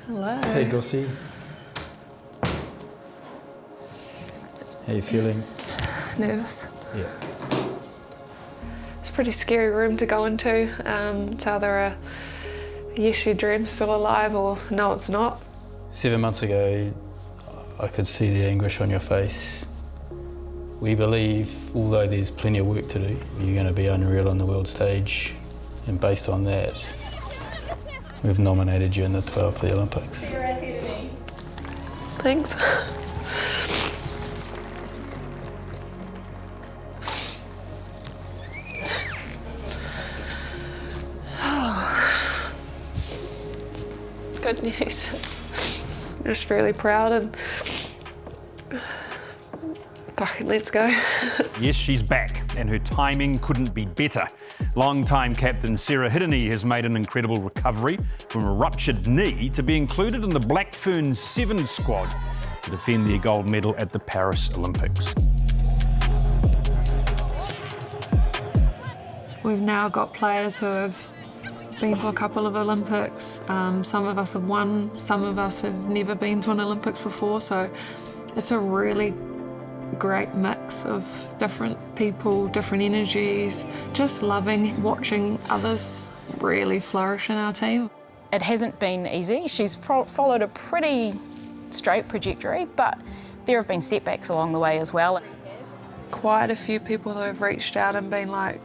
Hello. Hey, Gossie. How you feeling? Nervous. Yeah. It's a pretty scary room to go into. It's either a yes, your dream's still alive, or no, it's not. 7 months ago, I could see the anguish on your face. We believe, although there's plenty of work to do, you're going to be unreal on the world stage. And based on that, we've nominated you in the 12 for the Olympics. Sarah Hirini. Thanks. Good news. I'm just really proud and fucking let's go. Yes, she's back, and her timing couldn't be better. Long-time captain Sarah Hirini has made an incredible recovery from a ruptured knee to be included in the Black Ferns 7 squad to defend their gold medal at the Paris Olympics. We've now got players who have been to a couple of Olympics. Some of us have won, some of us have never been to an Olympics before, so it's a really great mix of different people, different energies, just loving watching others really flourish in our team. It hasn't been easy. She's followed a pretty straight trajectory, but there have been setbacks along the way as well. Quite a few people who have reached out and been like,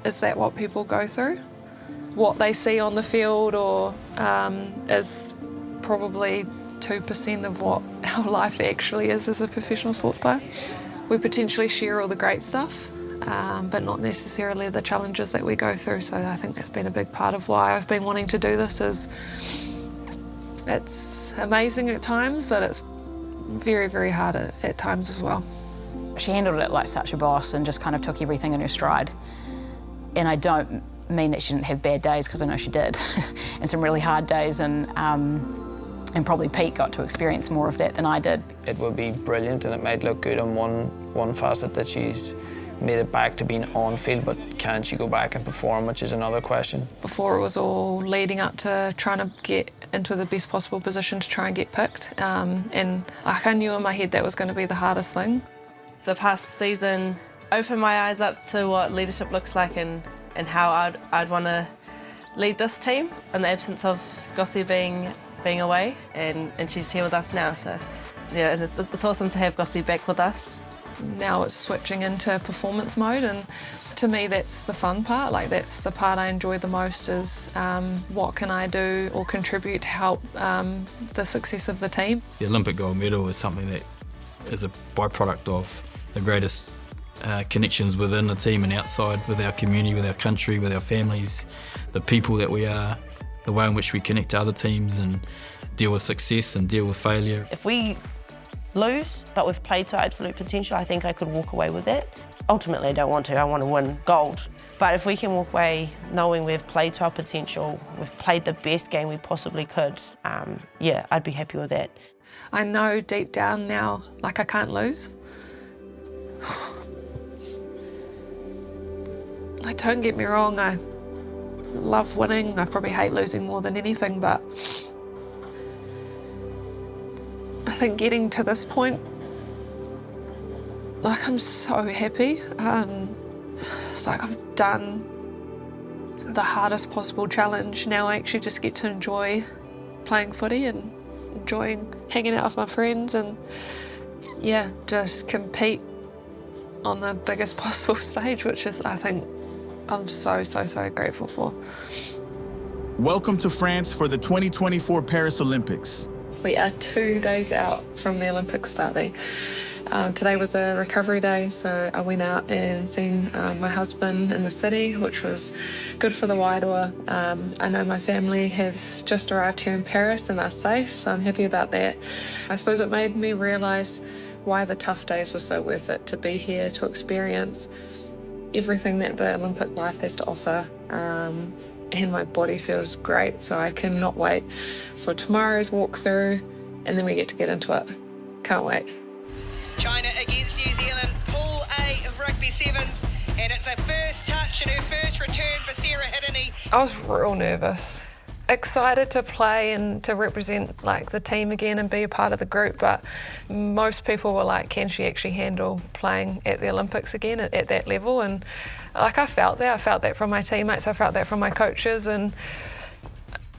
is that what people go through? What they see on the field or is probably 2% of what our life actually is as a professional sports player. We potentially share all the great stuff, but not necessarily the challenges that we go through. So I think that's been a big part of why I've been wanting to do this. Is it's amazing at times, but it's very, very hard at times as well. She handled it like such a boss and just kind of took everything in her stride. And I don't mean that she didn't have bad days, because I know she did, and some really hard days, and probably Pete got to experience more of that than I did. It would be brilliant, and it might look good on one facet that she's made it back to being on field, but can she go back and perform, which is another question. Before, it was all leading up to trying to get into the best possible position to try and get picked, and like I knew in my head that was going to be the hardest thing. The past season opened my eyes up to what leadership looks like and how I'd want to lead this team in the absence of Gossie being away, and she's here with us now. So yeah, it's awesome to have Gossie back with us. Now it's switching into performance mode, and to me that's the fun part. Like, that's the part I enjoy the most, is what can I do or contribute to help the success of the team. The Olympic gold medal is something that is a byproduct of the greatest connections within the team and outside, with our community, with our country, with our families, the people that we are, the way in which we connect to other teams and deal with success and deal with failure. If we lose, but we've played to our absolute potential, I think I could walk away with it. Ultimately, I don't want to. I want to win gold. But if we can walk away knowing we've played to our potential, we've played the best game we possibly could, yeah, I'd be happy with that. I know deep down now, like, I can't lose. Like, don't get me wrong, I love winning. I probably hate losing more than anything, but I think getting to this point, like, I'm so happy. It's like I've done the hardest possible challenge. Now I actually just get to enjoy playing footy and enjoying hanging out with my friends and, yeah, just compete on the biggest possible stage, which is, I think, I'm so grateful for. Welcome to France for the 2024 Paris Olympics. We are 2 days out from the Olympics starting. Today was a recovery day, so I went out and seen my husband in the city, which was good for the Wairoa. I know my family have just arrived here in Paris and are safe, so I'm happy about that. I suppose it made me realise why the tough days were so worth it, to be here, to experience everything that the Olympic life has to offer. And my body feels great, so I cannot wait for tomorrow's walkthrough, and then we get to get into it. Can't wait. China against New Zealand, Pool A of Rugby Sevens, and it's a first touch and her first return for Sarah Hirini. I was real nervous. excited to play and to represent like the team again and be a part of the group, but most people were like, can she actually handle playing at the Olympics again at that level? And like I felt that from my teammates, I felt that from my coaches, and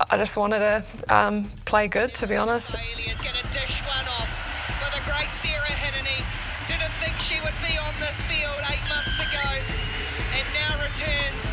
I just wanted to play good, to be honest. Australia's going to dish one off for the great Sarah Hirini. Didn't think she would be on this field 8 months ago, and now returns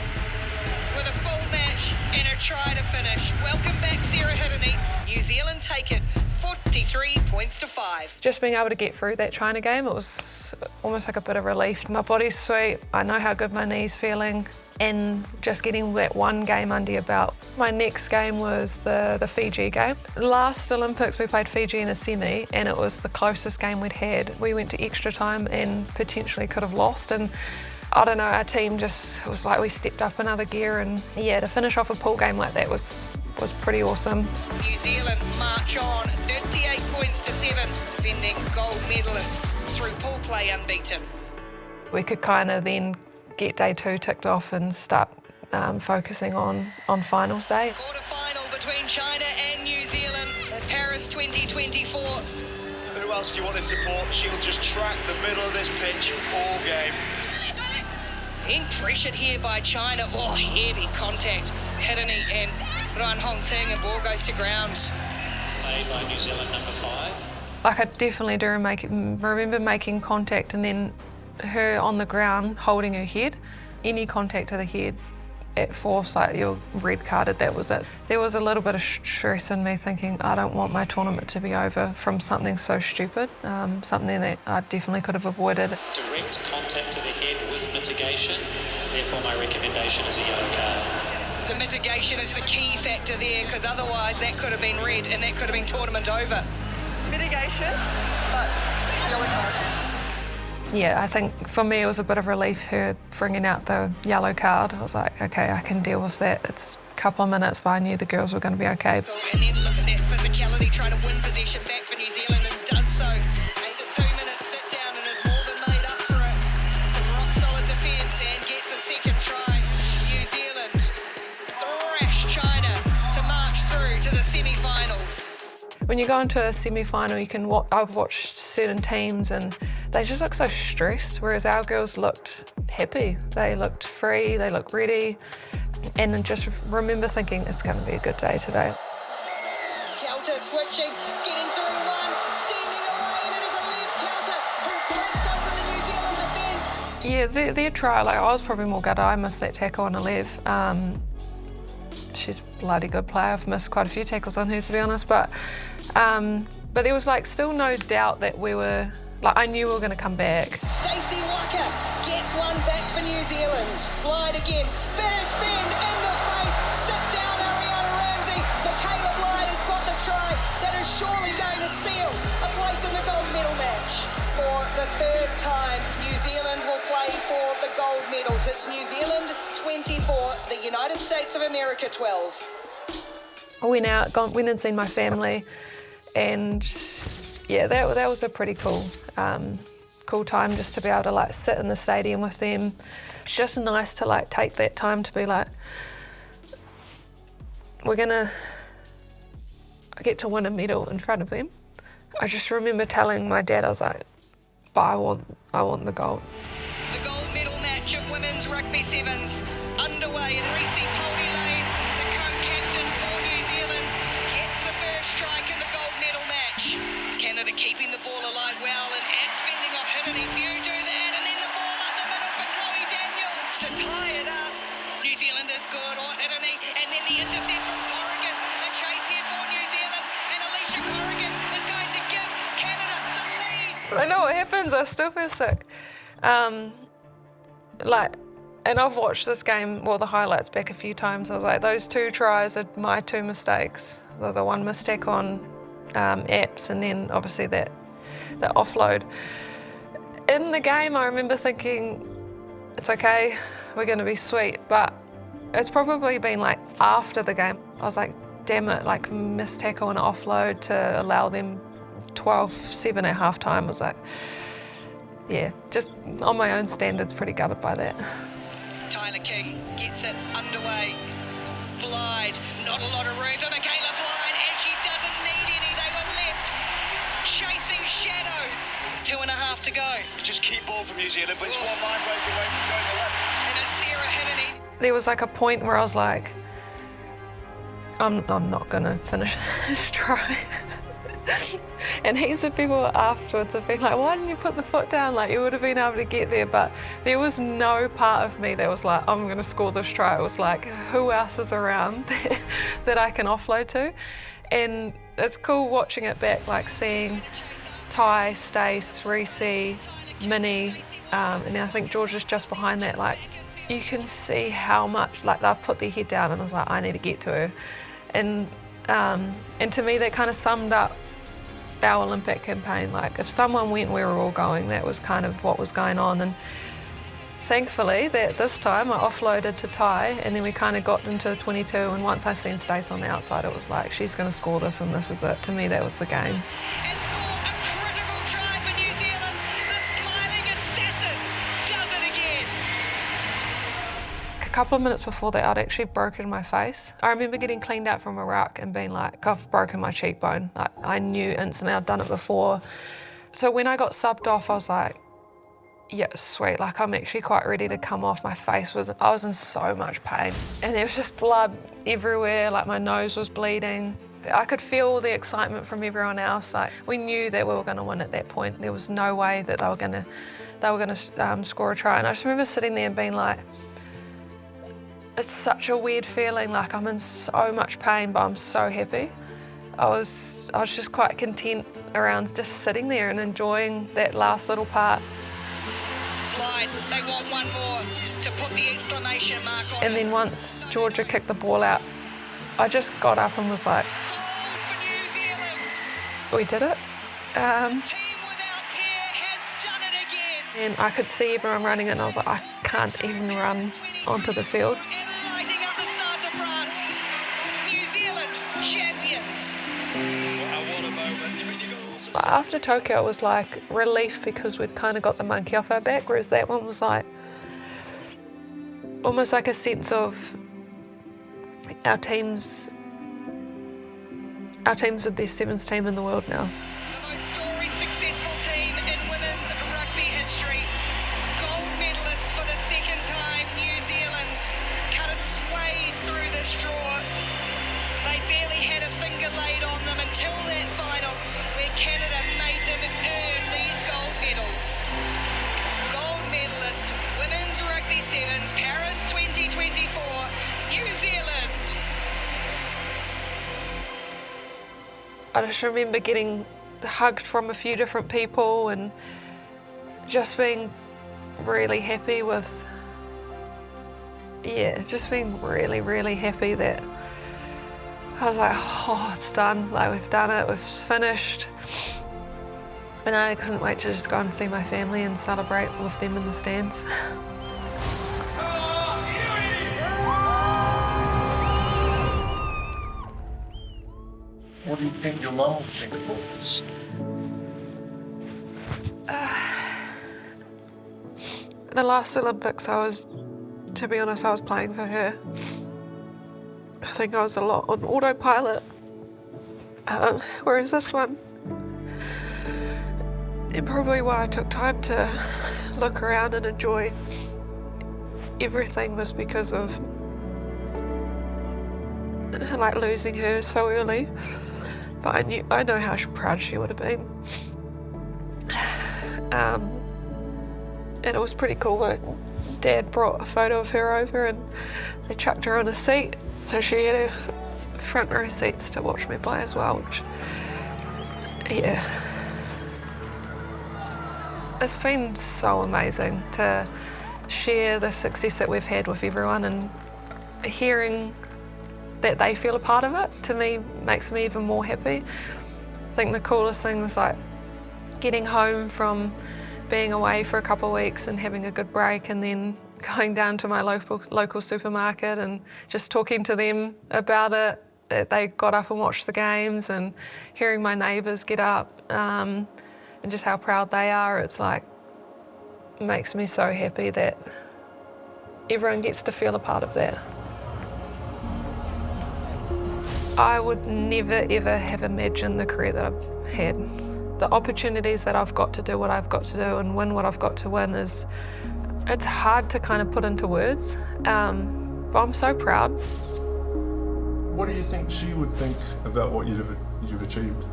with a full match and a try to finish. Welcome back, Sarah Hirini. New Zealand take it 43 points to 5. Just being able to get through that China game, it was almost like a bit of relief. My body's sweet, I know how good my knee's feeling, and just getting that one game under your belt. My next game was the Fiji game. Last Olympics we played Fiji in a semi, and it was the closest game we'd had. We went to extra time and potentially could have lost, and I don't know, our team just, it was like we stepped up another gear, and yeah, to finish off a pool game like that was pretty awesome. New Zealand march on 38 points to 7, defending gold medalists through pool play unbeaten. We could kind of then get day 2 ticked off and start focusing on finals day. Quarter-final between China and New Zealand at Paris 2024. Who else do you want in support? She'll just track the middle of this pitch all game. Being pressured here by China. Oh, heavy contact. Hirini and Ran Hong Ting, and ball goes to ground. Made by New Zealand number 5. Like I definitely do remember making contact, and then her on the ground holding her head. Any contact to the head at force, like you're red carded, that was it. There was a little bit of stress in me thinking I don't want my tournament to be over from something so stupid, something that I definitely could have avoided. Direct contact to the head with mitigation, therefore my recommendation is a yellow card. The mitigation is the key factor there, because otherwise that could have been red and that could have been tournament over. Mitigation, but yellow card. Yeah, I think for me it was a bit of relief, her bringing out the yellow card. I was like, okay, I can deal with that. It's a couple of minutes, but I knew the girls were going to be okay. And then look at that physicality, trying to win possession back for New Zealand, and does so. 8 to 2 minutes sit down and is more than made up for it. Some rock solid defence and gets a second try. New Zealand thrash China to march through to the semi-finals. When you go into a semi-final, you can I've watched certain teams and they just look so stressed, whereas our girls looked happy. They looked free, they looked ready, and just remember thinking, it's going to be a good day today. Counter switching, getting through one, steaming away, and it is a left counter who breaks open the New Zealand defence. Yeah, their try, like I was probably more gutted. I missed that tackle on Alev. She's a bloody good player. I've missed quite a few tackles on her, to be honest, but there was like still no doubt that we were, like I knew we were going to come back. Stacey Walker gets one back for New Zealand. Glide again, big bend in the face, sit down Ariana Ramsey. Michaela Blyde has got the try that is surely going to seal a place in the gold medal match. For the 3rd time, New Zealand will play for the gold medals. It's New Zealand 24, the United States of America 12. I went and seen my family, and yeah, that was a pretty cool time just to be able to like sit in the stadium with them. It's just nice to like take that time to be like, I get to win a medal in front of them. I just remember telling my dad, I was like, but I want the gold. The gold medal match of women's rugby sevens underway in Reece Poldy Lane. The co-captain for New Zealand gets the first strike in the gold medal match. Canada keeping the ball alive well, and Ads fending off Hirini. Few do that, and then the ball up the middle for Chloe Daniels to tie it up. New Zealand is good, or Hirini, and then the intercept from Corrigan. A chase here for New Zealand, and Alicia Corrigan is going to give Canada the lead. I know what happens, I still feel sick. And I've watched this game, the highlights back a few times. I was like, those 2 tries are my 2 mistakes. The one mistake on apps, and then obviously that offload. In the game, I remember thinking, it's okay, we're going to be sweet, but it's probably been like after the game. I was like, damn it, like missed tackle and offload to allow them 12-7 at halftime. I was like, yeah, just on my own standards, pretty gutted by that. Tyler King gets it underway. Blyde. Not a lot of room for Michaela Blyde, and she doesn't need any. They were left chasing shadows. 2.5 to go. Just keep ball from New Zealand, but it's one line break away from going to left. And it's Sarah Hirini. There was like a point where I was like, I'm not gonna finish this try. And heaps of people afterwards have been like, why didn't you put the foot down? Like, you would have been able to get there. But there was no part of me that was like, I'm gonna score this try. It was like, who else is around that I can offload to? And it's cool watching it back, like seeing Ty, Stace, Reese, Minnie, and I think George is just behind that. Like, you can see how much, like, they've put their head down and I was like, I need to get to her. And to me, that kind of summed up our Olympic campaign. Like, if someone went, we were all going. That was kind of what was going on. And thankfully, that this time I offloaded to Ty, and then we kind of got into 22. And once I seen Stace on the outside, it was like, she's going to score this, and this is it. To me, that was the game. And score a critical try for New Zealand. The smiling assassin does it again. A couple of minutes before that, I'd actually broken my face. I remember getting cleaned out from a ruck and being like, I've broken my cheekbone. Like, I knew instantly, I'd done it before. So when I got subbed off, I was like, yeah, sweet, like I'm actually quite ready to come off. I was in so much pain. And there was just blood everywhere, like my nose was bleeding. I could feel the excitement from everyone else. Like, we knew that we were gonna win at that point. There was no way that they were gonna score a try. And I just remember sitting there and being like, it's such a weird feeling, like I'm in so much pain, but I'm so happy. I was just quite content around just sitting there and enjoying that last little part. Blyde, they want one more to put the exclamation mark on. And then once Georgia kicked the ball out, I just got up and was like, Gold for New Zealand. we did it. Team without peer has done it again. And I could see everyone running it, and I was like, I can't even run onto the field. And lighting up the Stade de France. New Zealand champions. Wow, what a moment. But after Tokyo, it was like relief because we'd kind of got the monkey off our back, whereas that one was like almost like a sense of our team's the best sevens team in the world now. The most storied, successful team in women's rugby history. Gold medalists for the second time, New Zealand cut a sway through this draw. They barely had a finger laid on them until that final, where Canada made them earn these gold medals. Gold medalist, women's rugby sevens, Paris 2024, New Zealand. I just remember getting hugged from a few different people and just being really happy with, just being really, really happy that I was like, oh, it's done. Like, we've done it, we've finished. And I couldn't wait to just go and see my family and celebrate with them in the stands. What do you think your mum will think about this? The last Olympics, to be honest, I was playing for her. I think I was a lot on autopilot. Whereas this one, and probably why I took time to look around and enjoy everything, was because of like losing her so early. But I know how proud she would have been. And it was pretty cool that Dad brought a photo of her over and they chucked her on a seat, so she had her front row seats to watch me play as well, which, yeah. It's been so amazing to share the success that we've had with everyone, and hearing that they feel a part of it, to me, makes me even more happy. I think the coolest thing was like getting home from being away for a couple of weeks and having a good break, and then going down to my local supermarket and just talking to them about it, that they got up and watched the games, and hearing my neighbours get up and just how proud they are. It's like, it makes me so happy that everyone gets to feel a part of that. I would never ever have imagined the career that I've had. The opportunities that I've got to do what I've got to do and win what I've got to win it's hard to kind of put into words, but I'm so proud. What do you think she would think about what you've achieved?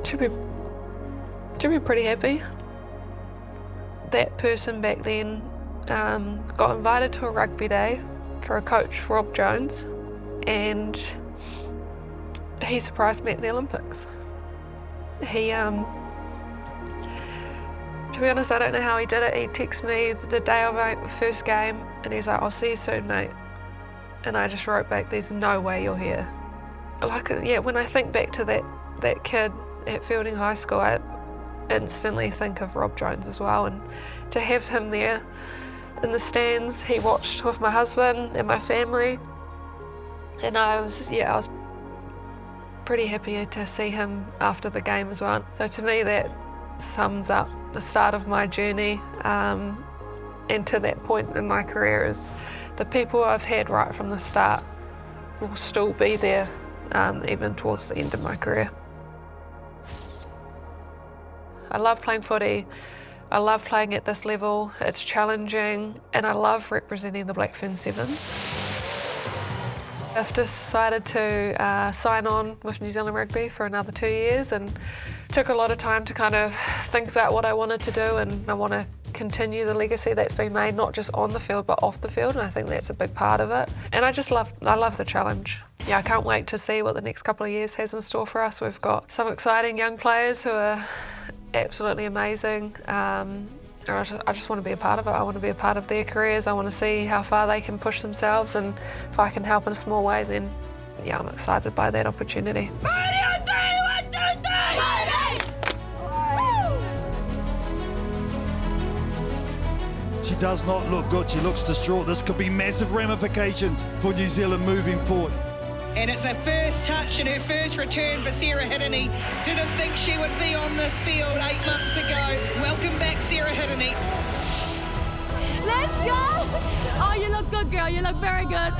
She'll be pretty happy. That person back then got invited to a rugby day for a coach, Rob Jones, and he surprised me at the Olympics. He, to be honest, I don't know how he did it. He texted me the day of my first game and he's like, "I'll see you soon, mate." And I just wrote back, "There's no way you're here." Like, yeah, when I think back to that kid at Fielding High School, I instantly think of Rob Jones as well. And to have him there in the stands, he watched with my husband and my family. And I was pretty happy to see him after the game as well. So to me, that sums up the start of my journey, and to that point in my career is the people I've had right from the start will still be there, even towards the end of my career. I love playing footy. I love playing at this level. It's challenging, and I love representing the Black Ferns Sevens. I've decided to sign on with New Zealand Rugby for another 2 years, and took a lot of time to kind of think about what I wanted to do, and I want to continue the legacy that's been made, not just on the field but off the field, and I think that's a big part of it. And I love the challenge. Yeah, I can't wait to see what the next couple of years has in store for us. We've got some exciting young players who are absolutely amazing. I just want to be a part of it. I want to be a part of their careers. I want to see how far they can push themselves, and if I can help in a small way, then yeah, I'm excited by that opportunity. She does not look good. She looks distraught. This could be massive ramifications for New Zealand moving forward. And it's her first touch and her first return for Sarah Hirini. Didn't think she would be on this field 8 months ago. Welcome back, Sarah Hirini. Let's go! Oh, you look good, girl. You look very good.